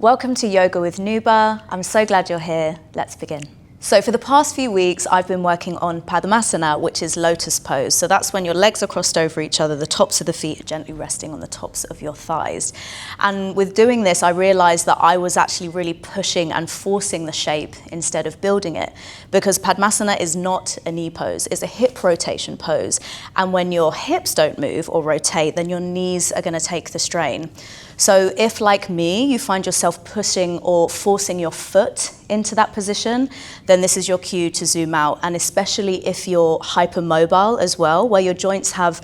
Welcome to Yoga with Nuba. I'm so glad you're here. Let's begin. So for the past few weeks, I've been working on Padmasana, which is Lotus pose. So that's when your legs are crossed over each other, the tops of the feet are gently resting on the tops of your thighs. And with doing this, I realized that I was actually really pushing and forcing the shape instead of building it, because Padmasana is not a knee pose, it's a hip rotation pose. And when your hips don't move or rotate, then your knees are going to take the strain. So if, like me, you find yourself pushing or forcing your foot into that position, then this is your cue to zoom out. And especially if you're hypermobile as well, where your joints have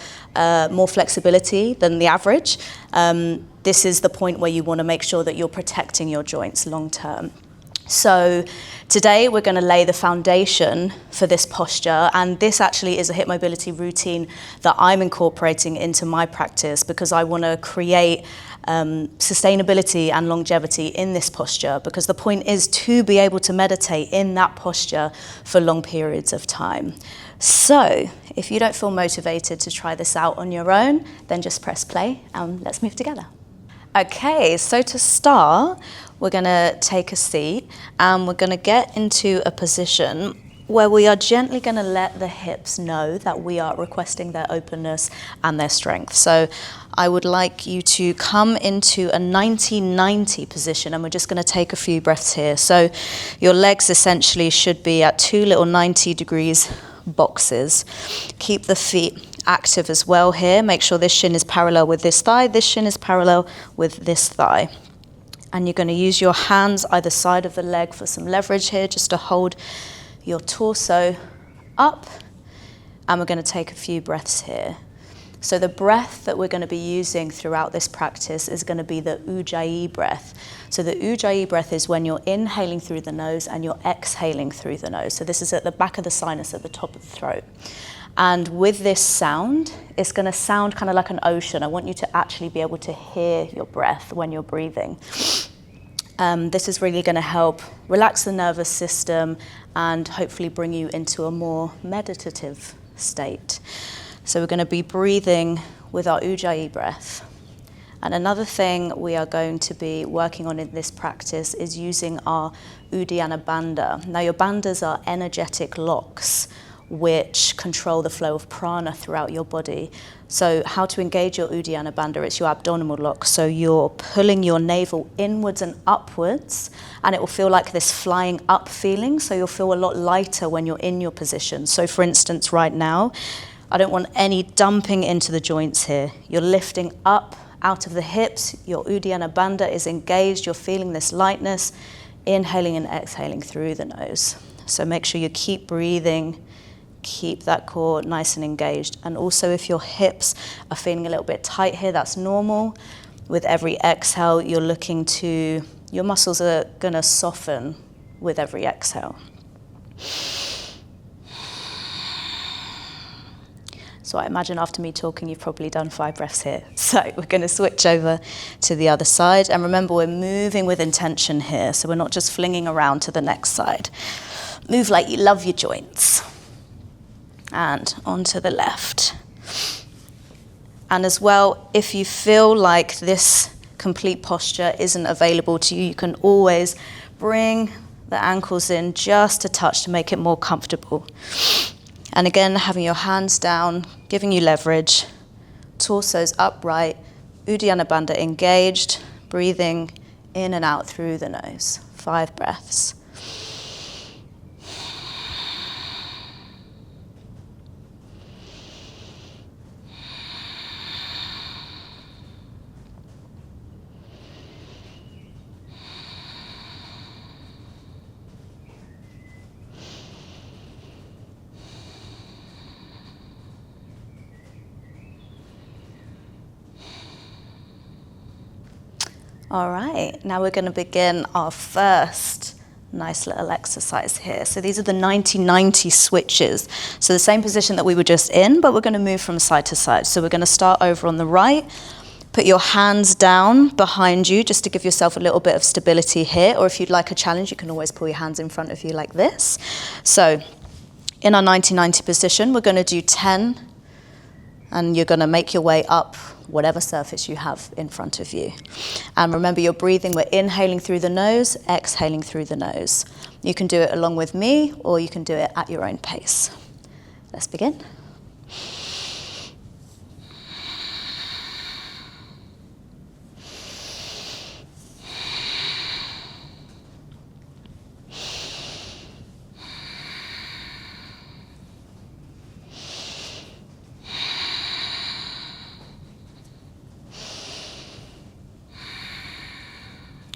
more flexibility than the average, this is the point where you want to make sure that you're protecting your joints long term. So today we're going to lay the foundation for this posture, and this actually is a hip mobility routine that I'm incorporating into my practice because I want to create sustainability and longevity in this posture, because the point is to be able to meditate in that posture for long periods of time. So if you don't feel motivated to try this out on your own, then just press play and let's move together. Okay, so to start, we're going to take a seat and we're going to get into a position where we are gently going to let the hips know that we are requesting their openness and their strength. So I would like you to come into a 90-90 position, and we're just going to take a few breaths here. So your legs essentially should be at two little 90 degrees boxes. Keep the feet active as well here. Make sure this shin is parallel with this thigh, this shin is parallel with this thigh. And you're going to use your hands either side of the leg for some leverage here, just to hold your torso up. And we're going to take a few breaths here. So the breath that we're going to be using throughout this practice is going to be the Ujjayi breath. So the Ujjayi breath is when you're inhaling through the nose and you're exhaling through the nose. So this is at the back of the sinus at the top of the throat. And with this sound, it's going to sound kind of like an ocean. I want you to actually be able to hear your breath when you're breathing. This is really going to help relax the nervous system and hopefully bring you into a more meditative state. So we're going to be breathing with our Ujjayi breath. And another thing we are going to be working on in this practice is using our Uddiyana Bandha. Now your bandhas are energetic locks which control the flow of prana throughout your body. So how to engage your Uddiyana Bandha, it's your abdominal lock. So you're pulling your navel inwards and upwards, and it will feel like this flying up feeling. So you'll feel a lot lighter when you're in your position. So for instance, right now, I don't want any dumping into the joints here. You're lifting up out of the hips, your Uddiyana Bandha is engaged, you're feeling this lightness, inhaling and exhaling through the nose. So make sure you keep breathing, keep that core nice and engaged. And also if your hips are feeling a little bit tight here, that's normal. With every exhale, you're looking to, your muscles are gonna soften with every exhale. So I imagine after me talking, you've probably done 5 breaths here. So we're going to switch over to the other side. And remember, we're moving with intention here. So we're not just flinging around to the next side. Move like you love your joints. And onto the left. And as well, if you feel like this complete posture isn't available to you, you can always bring the ankles in just a touch to make it more comfortable. And again, having your hands down, giving you leverage, torso's upright, Uddiyana Bandha engaged, breathing in and out through the nose. 5 breaths. All right, now we're going to begin our first nice little exercise here. So these are the 90-90 switches. So the same position that we were just in, but we're going to move from side to side. So we're going to start over on the right. Put your hands down behind you just to give yourself a little bit of stability here. Or if you'd like a challenge, you can always pull your hands in front of you like this. So in our 90-90 position, we're going to do 10. And you're going to make your way up whatever surface you have in front of you. And remember, you're breathing, we're inhaling through the nose, exhaling through the nose. You can do it along with me, or you can do it at your own pace. Let's begin.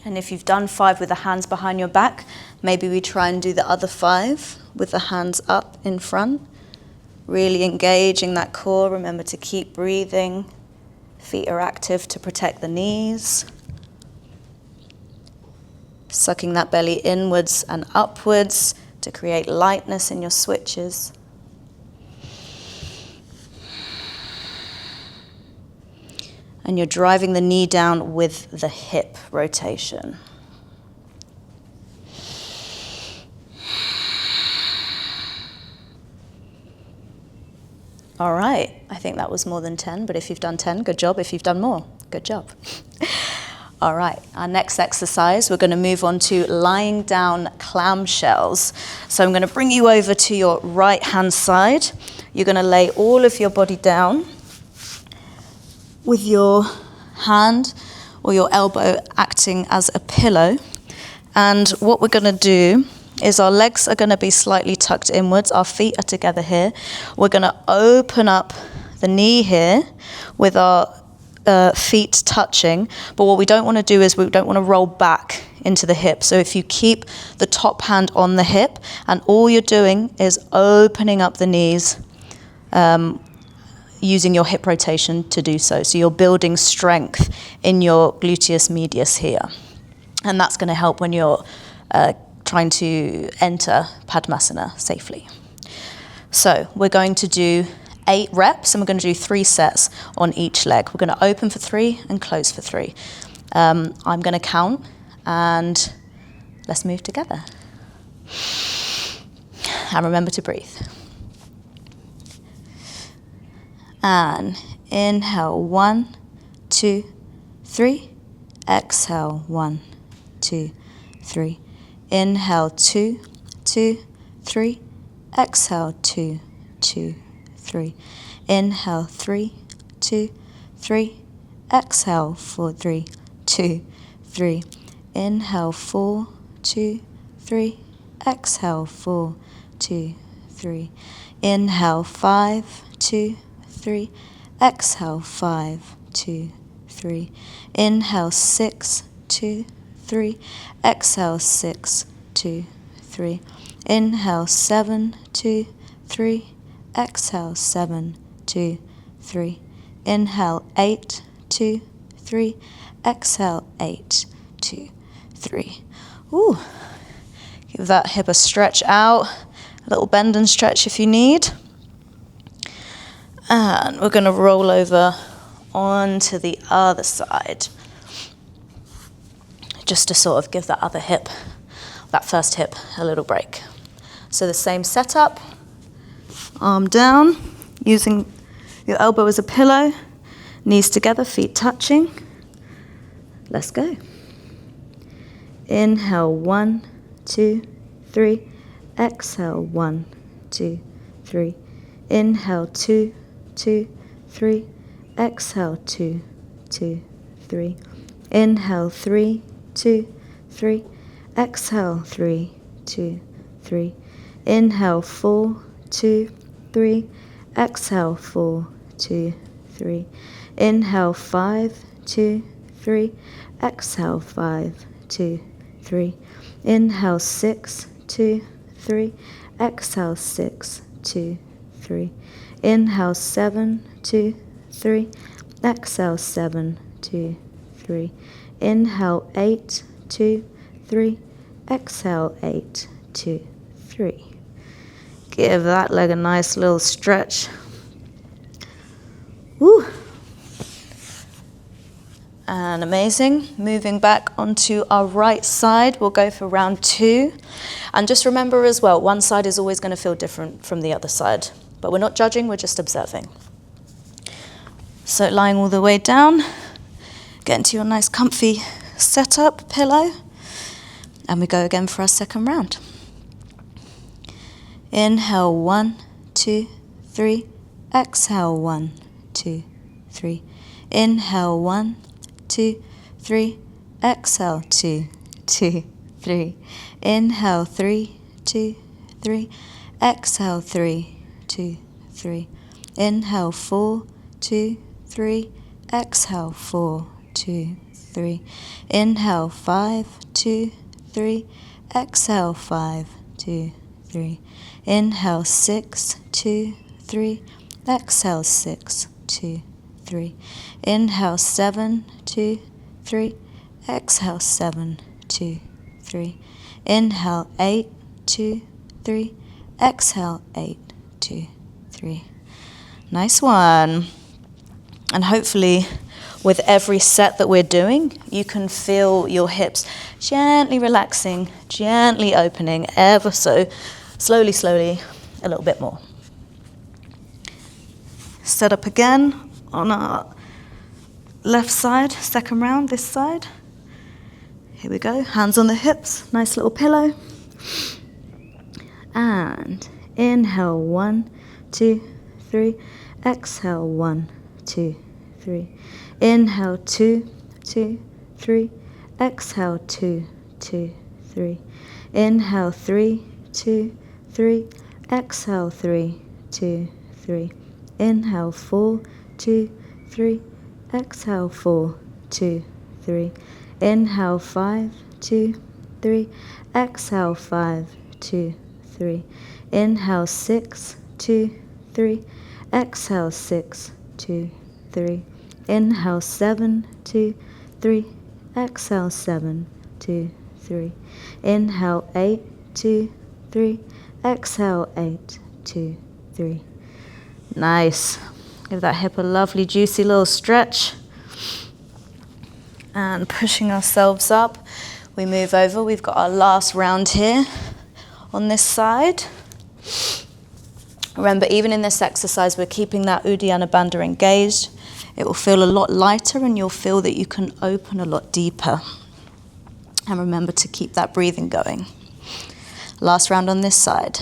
And if you've done 5 with the hands behind your back, maybe we try and do the other 5 with the hands up in front. Really engaging that core. Remember to keep breathing. Feet are active to protect the knees. Sucking that belly inwards and upwards to create lightness in your switches. And you're driving the knee down with the hip rotation. All right, I think that was more than 10, but if you've done 10, good job. If you've done more, good job. All right, our next exercise, we're going to move on to lying down clamshells. So I'm going to bring you over to your right hand side. You're going to lay all of your body down with your hand or your elbow acting as a pillow. And what we're going to do is our legs are going to be slightly tucked inwards. Our feet are together here. We're going to open up the knee here with our feet touching. But what we don't want to do is we don't want to roll back into the hip. So if you keep the top hand on the hip and all you're doing is opening up the knees, using your hip rotation to do so. So you're building strength in your gluteus medius here. And that's going to help when you're trying to enter Padmasana safely. So we're going to do 8 reps, and we're going to do 3 sets on each leg. We're going to open for 3 and close for 3. I'm going to count, and let's move together. And remember to breathe. And inhale, 1, 2, 3. Exhale, 1, 2, 3. Inhale, 2, 2, 3. Exhale, 2, 2, 3. Inhale, 3, 2, 3. Exhale, 4, 3, 2, 3. Inhale, 4, 2, 3. Exhale, 4, 2, 3. Inhale, 5, 2, 3. Exhale, 5, 2, 3. Inhale, 6, 2, 3. Exhale, 6, 2, 3. Inhale, 7, 2, 3. Exhale, 7, 2, 3. Inhale, 8, 2, 3. Exhale, 8, 2, 3. Ooh. Give that hip a stretch out. A little bend and stretch if you need. And we're going to roll over onto the other side. Just to sort of give that other hip, that first hip, a little break. So the same setup. Arm down, using your elbow as a pillow. Knees together, feet touching. Let's go. Inhale, 1, 2, 3. Exhale, 1, 2, 3. Inhale, 2, 2, 3. Exhale, 2, 2, 3. Inhale, 3, 2, 3. Exhale, 3, 2, 3. Inhale, 4, 2, 3. Exhale, 4, 2, 3. Inhale, 5, 2, 3. Exhale, 5, 2, 3. Inhale, 6, 2, 3. Exhale, 6, 2, 3. Inhale, 7, 2, 3. Exhale, 7, 2, 3. Inhale, 8, 2, 3. Exhale, 8, 2, 3. Give that leg a nice little stretch. Woo. And amazing. Moving back onto our right side, we'll go for round 2. And just remember as well, one side is always going to feel different from the other side. But we're not judging, we're just observing. So lying all the way down, get into your nice comfy setup pillow, and we go again for our second round. Inhale, 1, 2, 3. Exhale, 1, 2, 3. Inhale, 1, 2, 3. Exhale, 2, 2, 3. Inhale, 3, 2, 3. Exhale, 3, 2, 3. Inhale, 4, 2, 3. Exhale, 4, 2, 3. Inhale, 5, 2, 3. Exhale, 5, 2, 3. Inhale, 6, 2, 3. Exhale, 6, 2, 3. Inhale, 7, 2, 3. Exhale, 7, 2, 3. Inhale, 8, 2, 3. Exhale, 8, 2, 3. Nice one. And hopefully with every set that we're doing, you can feel your hips gently relaxing, gently opening, ever so slowly, a little bit more. Set up again on our left side, second round, this side. Here we go, hands on the hips, nice little pillow. And inhale, 1, 2, 3. Exhale, 1, 2, 3. Inhale, 2, 2, 3. Exhale, 2, 2, 3. Inhale, 3, 2, 3. Exhale, 3, 2, 3. Inhale, 4, 2, 3. Exhale, 4, 2, 3. Inhale, 5, 2, 3. Exhale, 5, 2, 3. Inhale, 6, 2, 3. Exhale, 6, 2, 3. Inhale, 7, 2, 3. Exhale, 7, 2, 3. Inhale, 8, 2, 3. Exhale, 8, 2, 3. Nice. Give that hip a lovely, juicy little stretch. And pushing ourselves up, we move over. We've got our last round here on this side. Remember, even in this exercise, we're keeping that Uddiyana Bandha engaged. It will feel a lot lighter and you'll feel that you can open a lot deeper. And remember to keep that breathing going. Last round on this side.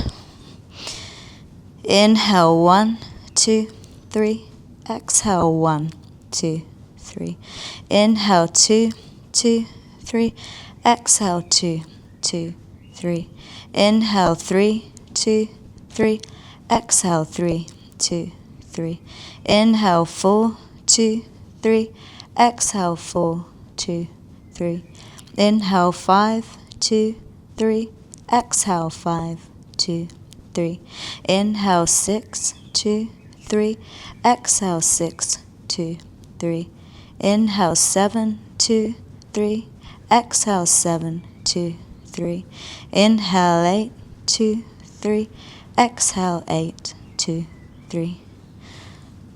Inhale, 1, 2, 3. Exhale, 1, 2, 3. Inhale, 2, 2, 3. Exhale, 2, 2, 3. Inhale, 3, 2, 3. Exhale, 3, 2, 3. Inhale, 4, 2, 3. Exhale, 4, 2, 3. Inhale, 5, 2, 3. Exhale, 5, 2, 3. Inhale, 6, 2, 3. Exhale, 6, 2, 3. Inhale, 7, 2, 3. Exhale, 7, 2, 3. Inhale, 8, 2, 3. Exhale, 8, 2, 3.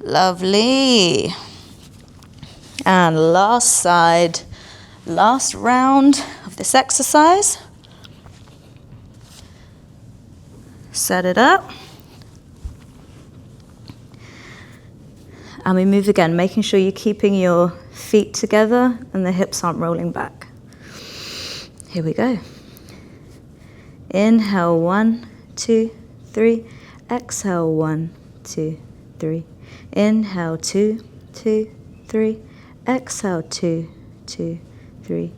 Lovely. And last side, last round of this exercise. Set it up. And we move again, making sure you're keeping your feet together and the hips aren't rolling back. Here we go. Inhale, 1, 2, 3. Exhale, 1, 2, 3. Inhale, 2, 2, 3. Exhale, 2, 2, 3.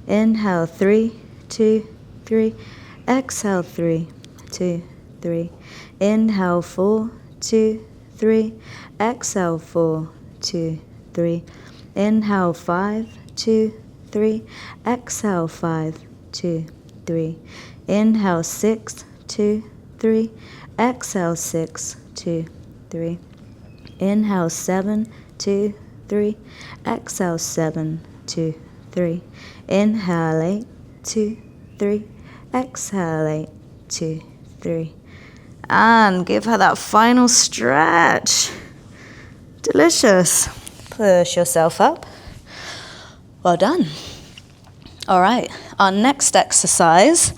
Inhale, 3, 2, 3. Exhale, 3, 2, 3. Inhale, 4, 2, 3. Exhale, 4, 2, 3. Inhale, 5, 2, 3. Exhale, 5, 2, 3. Inhale, 6, 2, 3. Exhale, 6, 2, 3. Inhale, 7, 2, 3. Exhale, 7, 2, 3. Inhale, 8, 2, 3. Exhale, 8, 2, 3. And give her that final stretch. Delicious. Push yourself up. Well done. All right, our next exercise,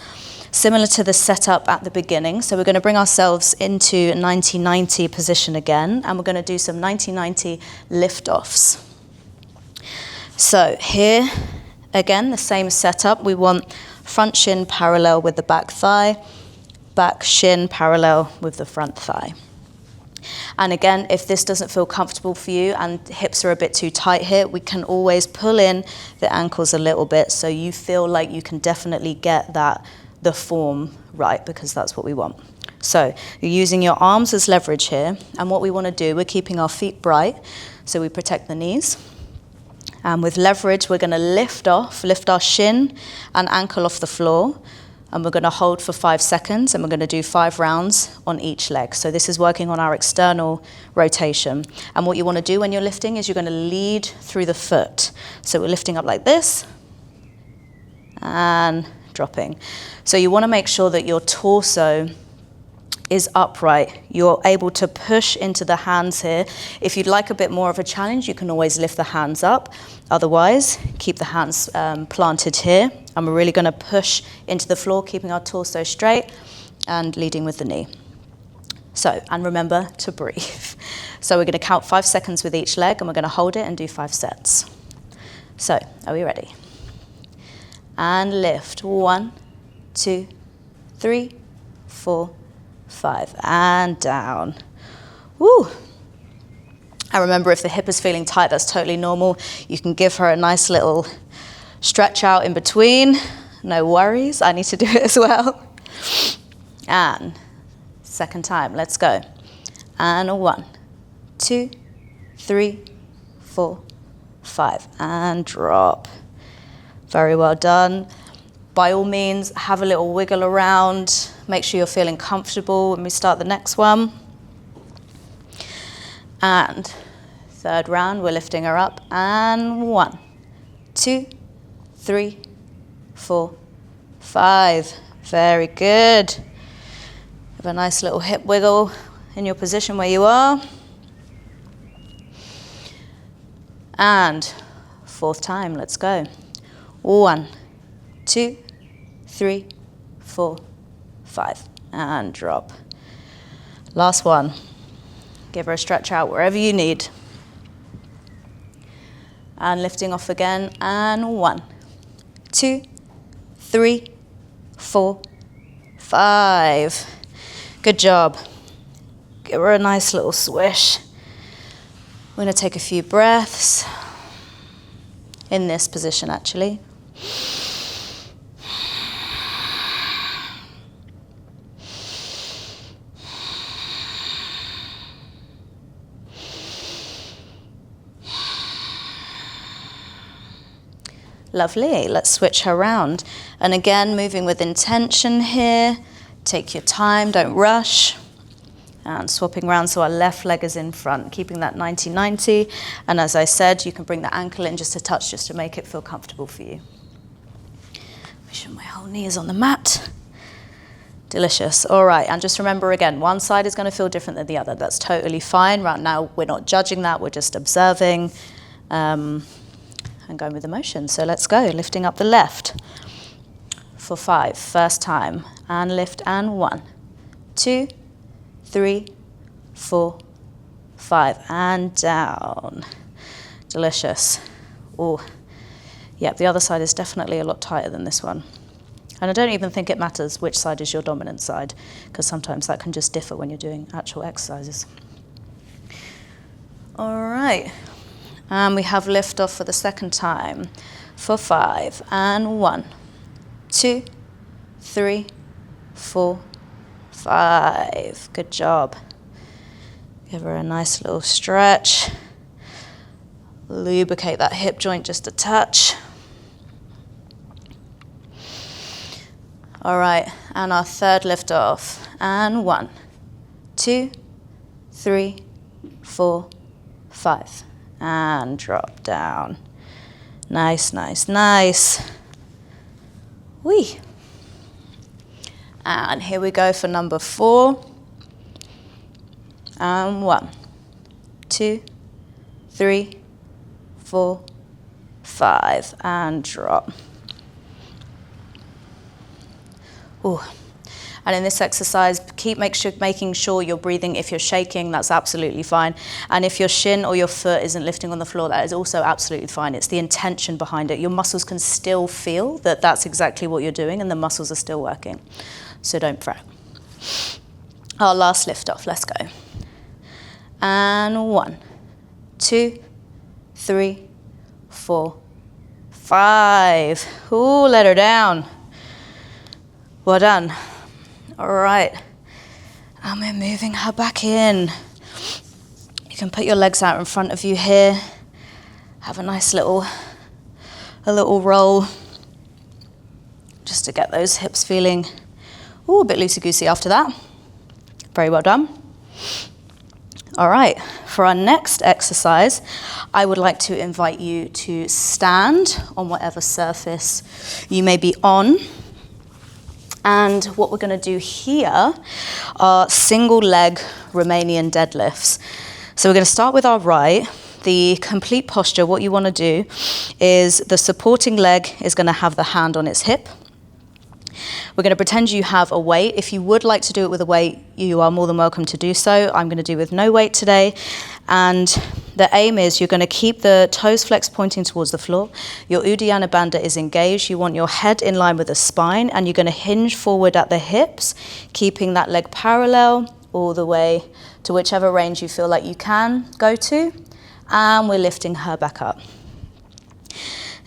similar to the setup at the beginning. So we're going to bring ourselves into 90-90 position again, and we're going to do some 90-90 lift-offs. So here, again, the same setup. We want front shin parallel with the back thigh, back shin parallel with the front thigh. And again, if this doesn't feel comfortable for you and hips are a bit too tight here, we can always pull in the ankles a little bit so you feel like you can definitely get the form right, because that's what we want. So you're using your arms as leverage here, and what we want to do, we're keeping our feet bright, so we protect the knees. And with leverage, we're going to lift our shin and ankle off the floor, and we're going to hold for 5 seconds, and we're going to do 5 rounds on each leg. So this is working on our external rotation. And what you want to do when you're lifting is you're going to lead through the foot. So we're lifting up like this and dropping. So you want to make sure that your torso is upright. You're able to push into the hands here. If you'd like a bit more of a challenge, you can always lift the hands up. Otherwise, keep the hands planted here. And we're really going to push into the floor, keeping our torso straight and leading with the knee. So, and remember to breathe. So we're going to count 5 seconds with each leg, and we're going to hold it and do 5 sets. So, are we ready? And lift. 1, 2, 3, 4, 5, and down. Woo! And remember, if the hip is feeling tight, that's totally normal. You can give her a nice little stretch out in between. No worries, I need to do it as well. And second time, let's go. And 1, 2, 3, 4, 5, and drop. Very well done. By all means, have a little wiggle around. Make sure you're feeling comfortable when we start the next one. And third round, we're lifting her up. And 1, 2, 3, 4, 5. Very good. Have a nice little hip wiggle in your position where you are. And fourth time, let's go. 1, 2, 3, 4, 5, and drop. Last one. Give her a stretch out wherever you need. And lifting off again, and 1, 2, 3, 4, 5. Good job. Give her a nice little swish. We're going to take a few breaths in this position, actually. Lovely, let's switch her around. And again, moving with intention here. Take your time, don't rush. And swapping around so our left leg is in front, keeping that 90-90. And as I said, you can bring the ankle in just a touch just to make it feel comfortable for you. Make sure my whole knee is on the mat. Delicious. All right, and just remember again, one side is going to feel different than the other. That's totally fine. Right now, we're not judging that, we're just observing. And going with the motion. So let's go, lifting up the left for 5, first time, and lift, and 1, 2, 3, 4, 5, and down. Delicious. Oh, yep, the other side is definitely a lot tighter than this one. And I don't even think it matters which side is your dominant side, because sometimes that can just differ when you're doing actual exercises. All right. And we have lift off for the second time for 5, and 1, 2, 3, 4, 5. Good job. Give her a nice little stretch. Lubricate that hip joint just a touch. All right, and our third lift off. And 1, 2, 3, 4, 5. And drop down. Nice, nice, nice. Whee. And here we go for number 4. And 1, 2, 3, 4, 5. And drop. Ooh. And in this exercise, keep making sure you're breathing. If you're shaking, that's absolutely fine. And if your shin or your foot isn't lifting on the floor, that is also absolutely fine. It's the intention behind it. Your muscles can still feel that that's exactly what you're doing, and the muscles are still working. So don't fret. Our last lift off, let's go. And 1, 2, 3, 4, 5. Ooh, let her down. Well done. All right, and we're moving her back in. You can put your legs out in front of you here. Have a nice little roll, just to get those hips feeling, a bit loosey-goosey after that. Very well done. All right, for our next exercise, I would like to invite you to stand on whatever surface you may be on. And what we're going to do here are single leg Romanian deadlifts. So we're going to start with our right. The complete posture, what you want to do is the supporting leg is going to have the hand on its hip. We're going to pretend you have a weight. If you would like to do it with a weight, you are more than welcome to do so. I'm going to do with no weight today. And the aim is you're going to keep the toes flexed pointing towards the floor. Your Uddiyana Bandha is engaged. You want your head in line with the spine, and you're going to hinge forward at the hips, keeping that leg parallel all the way to whichever range you feel like you can go to. And we're lifting her back up.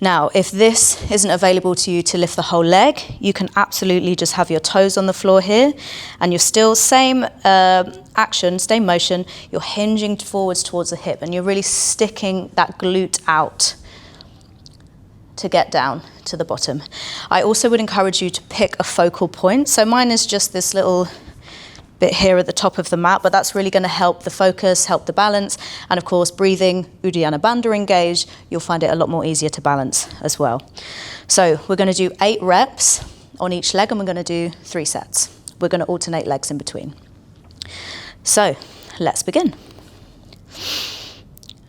Now, if this isn't available to you to lift the whole leg, you can absolutely just have your toes on the floor here, and you're still same action, same motion, you're hinging forwards towards the hip, and you're really sticking that glute out to get down to the bottom. I also would encourage you to pick a focal point. So mine is just this little bit here at the top of the mat, but that's really going to help the focus, help the balance, and of course breathing, Uddiyana Bandha engaged, you'll find it a lot more easier to balance as well. So we're going to do 8 reps on each leg, and we're going to do 3 sets. We're going to alternate legs in between. So let's begin.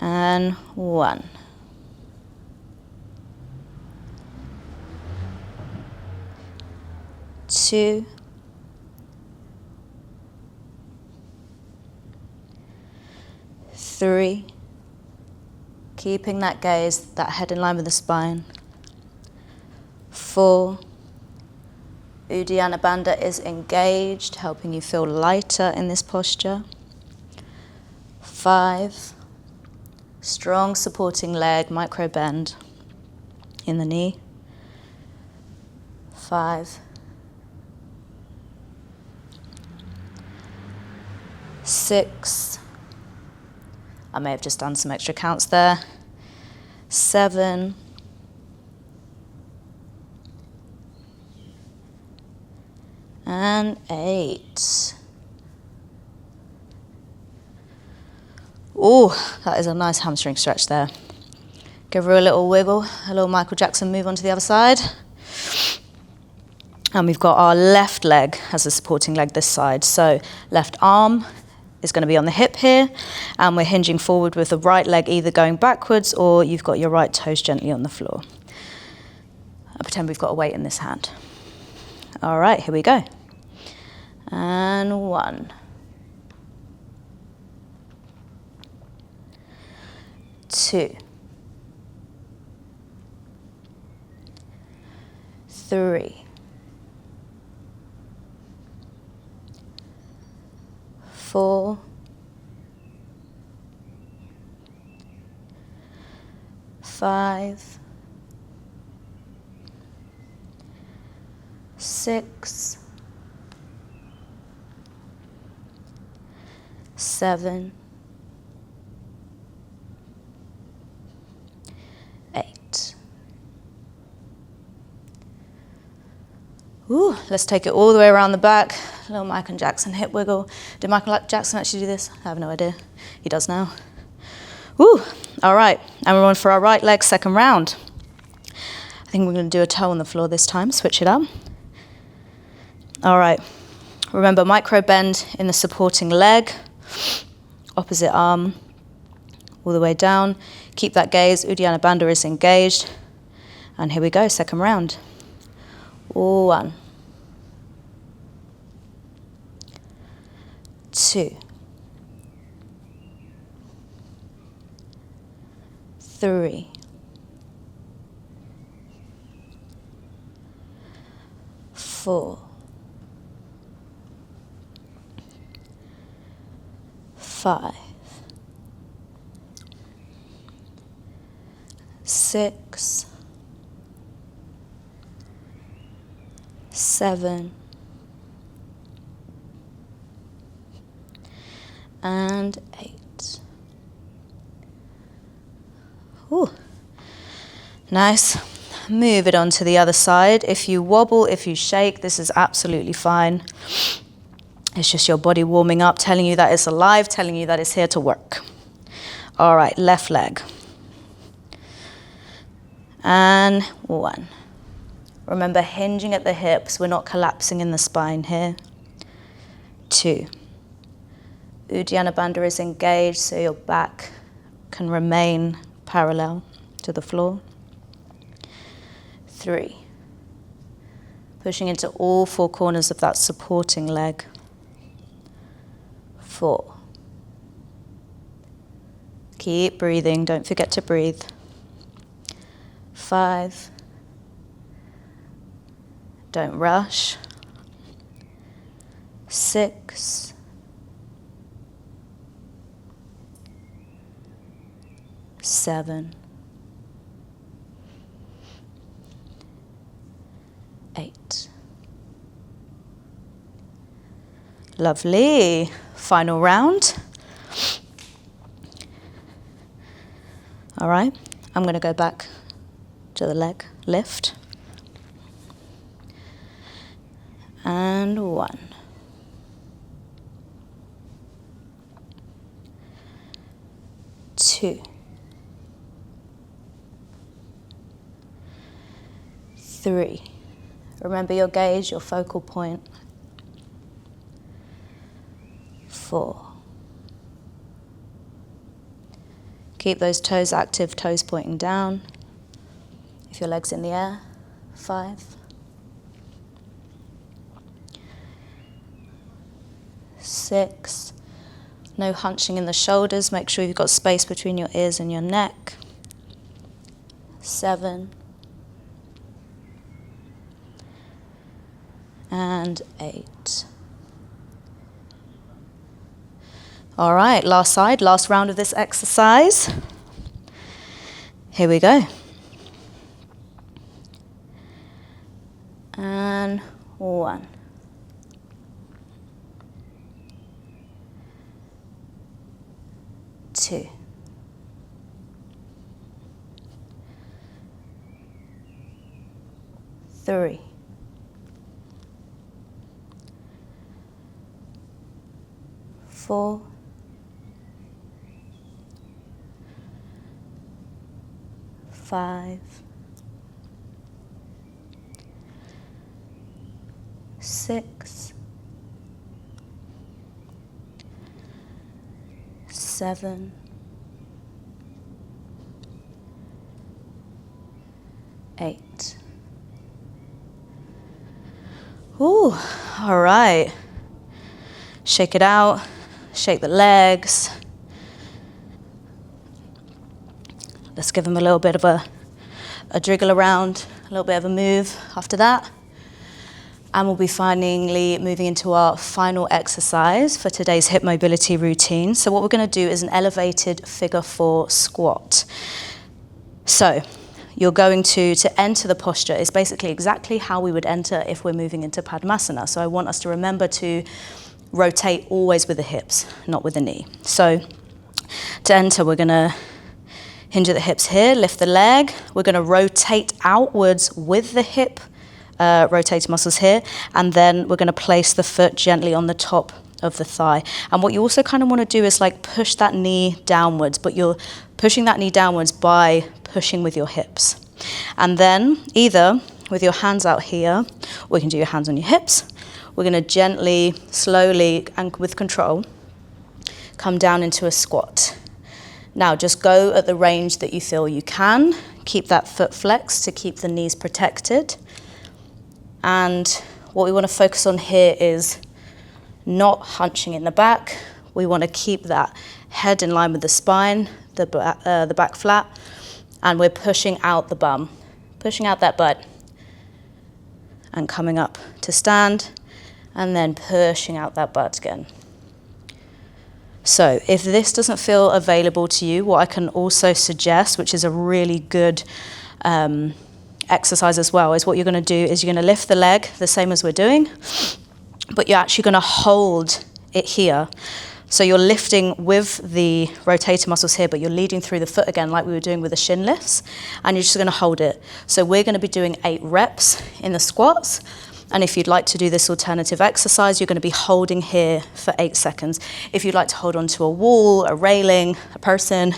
And 1. 2. 3, keeping that gaze, that head in line with the spine. 4, Uddiyana Bandha is engaged, helping you feel lighter in this posture. 5, strong supporting leg, micro bend in the knee. 5, 6, I may have just done some extra counts there. 7, and 8. Ooh, that is a nice hamstring stretch there. Give her a little wiggle, a little Michael Jackson move onto the other side. And we've got our left leg as a supporting leg this side. So left arm is going to be on the hip here, and we're hinging forward with the right leg either going backwards or you've got your right toes gently on the floor. I pretend we've got a weight in this hand. All right, here we go. And 1. 2. 3. 4. 5. 6. 7. 8. Ooh, let's take it all the way around the back. A little Michael Jackson hip wiggle. Did Michael Jackson actually do this? I have no idea. He does now. Woo! All right, and we're on for our right leg, second round. I think we're going to do a toe on the floor this time, switch it up. All right, remember micro bend in the supporting leg, opposite arm, all the way down. Keep that gaze, Uddiyana Bandha is engaged. And here we go, second round. 1, 2, 3, 4, 5, 6, 7, and 8. Ooh. Nice. Move it on to the other side. If you wobble, if you shake, this is absolutely fine. It's just your body warming up, telling you that it's alive, telling you that it's here to work. All right, left leg. And 1. Remember, hinging at the hips. We're not collapsing in the spine here. 2. Uddiyana Bandha is engaged, so your back can remain parallel to the floor. 3. Pushing into all 4 corners of that supporting leg. 4. Keep breathing, don't forget to breathe. 5. Don't rush. 6. 7. 8. Lovely. Final round. All right, I'm going to go back to the leg lift. And 1. 2. 3. Remember your gaze, your focal point. 4. Keep those toes active, toes pointing down. If your leg's in the air. 5. 6. No hunching in the shoulders. Make sure you've got space between your ears and your neck. 7. And 8. All right, last side, last round of this exercise. Here we go. And 1. 2. 3. 4. 5. 6. 7. 8. Ooh, all right. Shake it out, shake the legs. Let's give them a little bit of a jiggle around, a little bit of a move after that. And we'll be finally moving into our final exercise for today's hip mobility routine. So what we're going to do is an elevated figure 4 squat. So you're going to enter the posture is basically exactly how we would enter if we're moving into Padmasana. So I want us to remember to rotate always with the hips, not with the knee. So to enter, we're going to hinge at the hips here, lift the leg. We're going to rotate outwards with the hip rotator muscles here, and then we're going to place the foot gently on the top of the thigh. And what you also kind of want to do is like push that knee downwards, but you're pushing that knee downwards by pushing with your hips. And then either with your hands out here, or you can do your hands on your hips. We're going to gently, slowly, and with control, come down into a squat. Now just go at the range that you feel you can. Keep that foot flexed to keep the knees protected. And what we want to focus on here is not hunching in the back. We want to keep that head in line with the spine, the back flat, and we're pushing out the bum, pushing out that butt, and coming up to stand, and then pushing out that butt again. So if this doesn't feel available to you, what I can also suggest, which is a really good exercise as well, is what you're going to do is you're going to lift the leg the same as we're doing, but you're actually going to hold it here. So you're lifting with the rotator muscles here, but you're leading through the foot again like we were doing with the shin lifts, and you're just going to hold it. So we're going to be doing 8 reps in the squats, and if you'd like to do this alternative exercise, you're going to be holding here for 8 seconds. If you'd like to hold onto a wall, a railing, a person,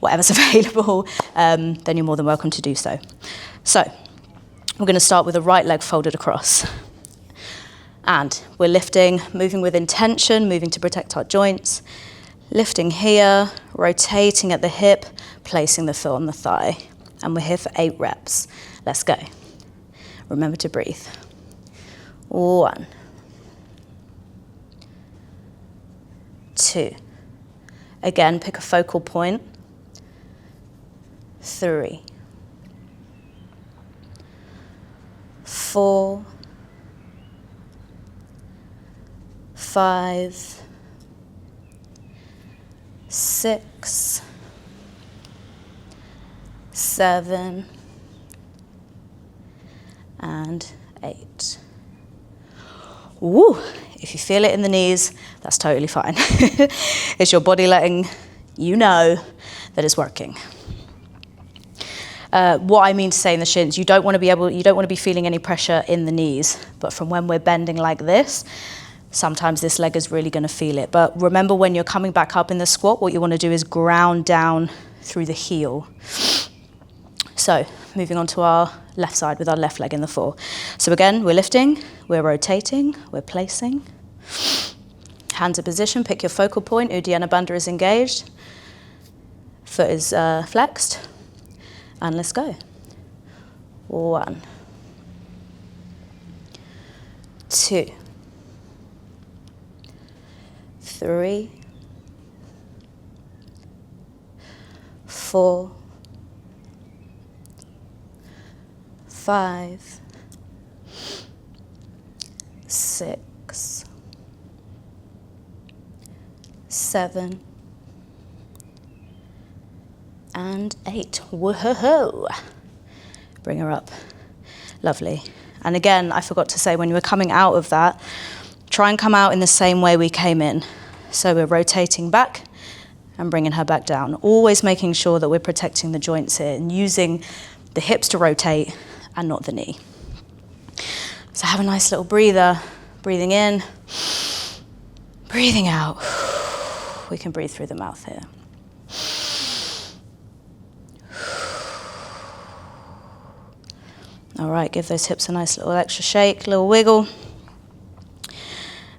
whatever's available, then you're more than welcome to do so. So we're going to start with the right leg folded across. And we're lifting, moving with intention, moving to protect our joints. Lifting here, rotating at the hip, placing the foot on the thigh. And we're here for 8 reps. Let's go. Remember to breathe. 1, 2. Again, pick a focal point. 3, 4, 5, 6, 7, and 8. Woo! If you feel it in the knees, that's totally fine. It's your body letting you know that it's working. What I mean to say in the shins, you don't want to be feeling any pressure in the knees, but from when we're bending like this, sometimes this leg is really going to feel it. But remember, when you're coming back up in the squat, what you want to do is ground down through the heel. So moving on to our left side with our left leg in the 4. So again, we're lifting, we're rotating, we're placing. Hands in position, pick your focal point. Uddiyana Bandha is engaged. Foot is flexed. And let's go. 1, 2, 3, 4, 5, 6, 7, and 8. Woohoo! Bring her up. Lovely. And again, I forgot to say, when you were coming out of that, try and come out in the same way we came in. So we're rotating back and bringing her back down. Always making sure that we're protecting the joints here and using the hips to rotate and not the knee. So have a nice little breather. Breathing in, breathing out. We can breathe through the mouth here. All right, give those hips a nice little extra shake, little wiggle.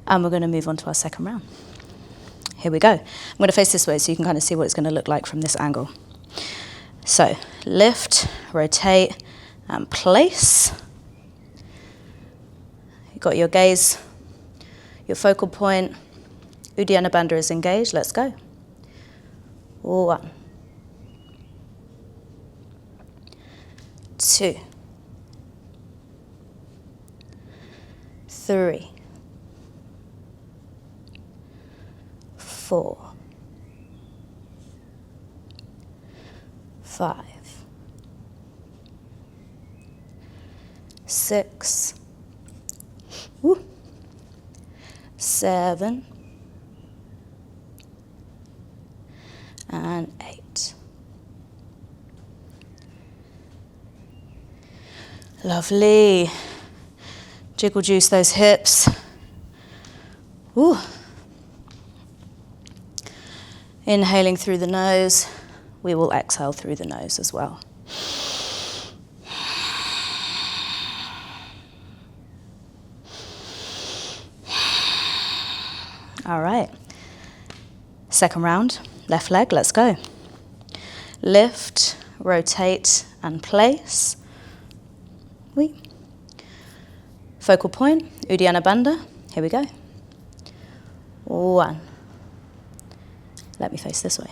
And we're going to move on to our second round. Here we go. I'm going to face this way so you can kind of see what it's going to look like from this angle. So lift, rotate, and place. You've got your gaze, your focal point. Uddiyana Bandha is engaged. Let's go. 1, 2, 3, 4, 5, 6, 7, and 8. Lovely. Jiggle juice those hips. Ooh. Inhaling through the nose. We will exhale through the nose as well. All right. Second round, left leg, let's go. Lift, rotate, and place. Focal point, Uddiyana Bandha. Here we go. 1. Let me face this way.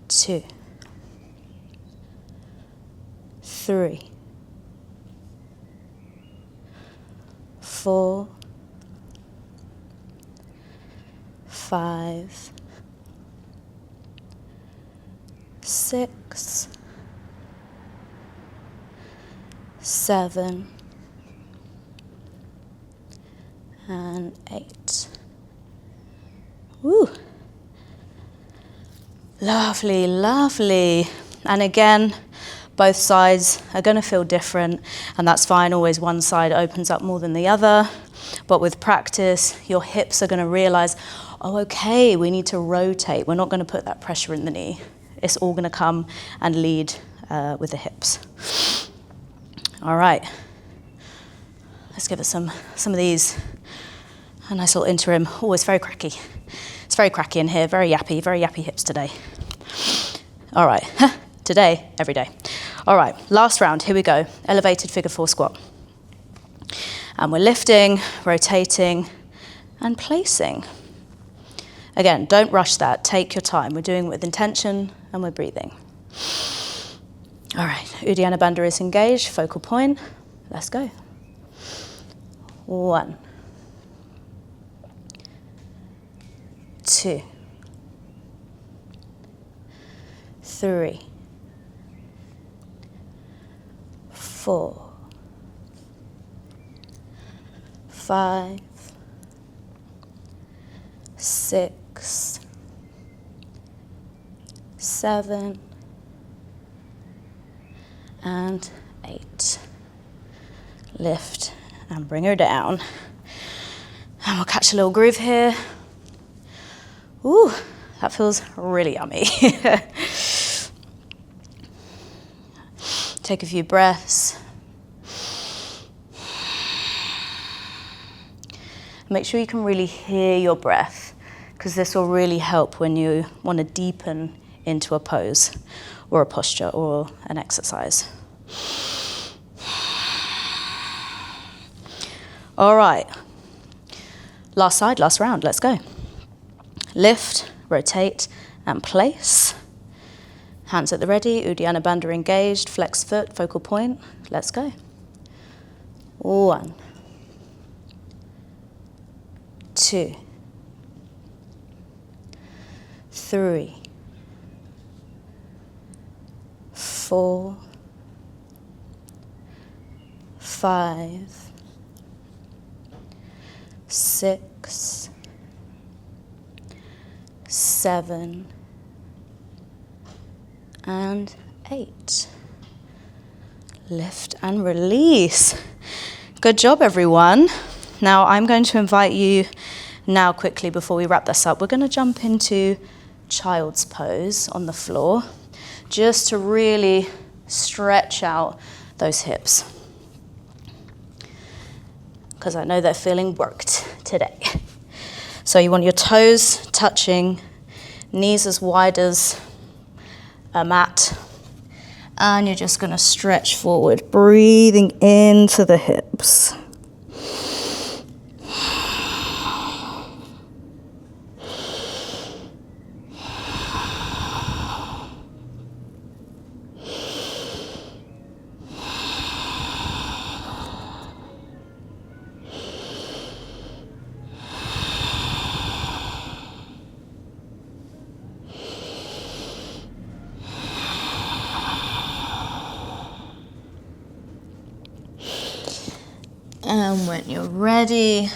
2, 3, 4, 5, 6, 7, and 8. Woo! Lovely, lovely. And again, both sides are going to feel different, and that's fine. Always one side opens up more than the other. But with practice, your hips are going to realize, oh, okay, we need to rotate. We're not going to put that pressure in the knee. It's all going to come and lead with the hips. All right. Let's give it some of these. A nice little interim. Oh, it's very cracky. It's very cracky in here, very yappy hips today. All right, today, every day. All right, last round, here we go. Elevated figure 4 squat. And we're lifting, rotating, and placing. Again, don't rush that, take your time. We're doing it with intention and we're breathing. All right, Uddiyana Bandha is engaged, focal point. Let's go. 1, 2, 3, 4, 5, 6, 7, and 8. Lift and bring her down. And we'll catch a little groove here. Ooh, that feels really yummy. Take a few breaths. Make sure you can really hear your breath, because this will really help when you want to deepen into a pose or a posture or an exercise. All right, last side, last round, let's go. Lift, rotate, and place. Hands at the ready, Uddiyana Bandha engaged, flex foot, focal point. Let's go. 1, 2, 3, 4, 5, 6, 7, and 8. Lift and release. Good job, everyone. Now I'm going to invite you now quickly before we wrap this up. We're going to jump into child's pose on the floor just to really stretch out those hips, because I know they're feeling worked today. So you want your toes touching, knees as wide as a mat, and you're just going to stretch forward, breathing into the hips. And when you're ready,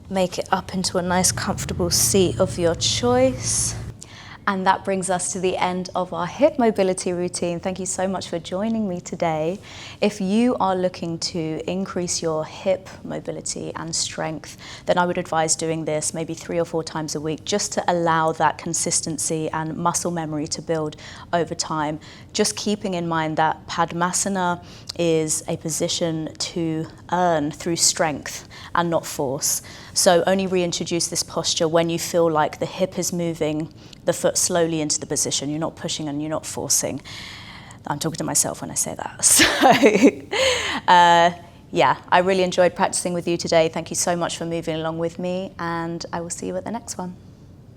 make it up into a nice comfortable seat of your choice. And that brings us to the end of our hip mobility routine. Thank you so much for joining me today. If you are looking to increase your hip mobility and strength, then I would advise doing this maybe 3 or 4 times a week, just to allow that consistency and muscle memory to build over time. Just keeping in mind that Padmasana is a position to earn through strength and not force. So only reintroduce this posture when you feel like the hip is moving the foot slowly into the position. You're not pushing and you're not forcing. I'm talking to myself when I say that. So, yeah, I really enjoyed practicing with you today. Thank you so much for moving along with me, and I will see you at the next one.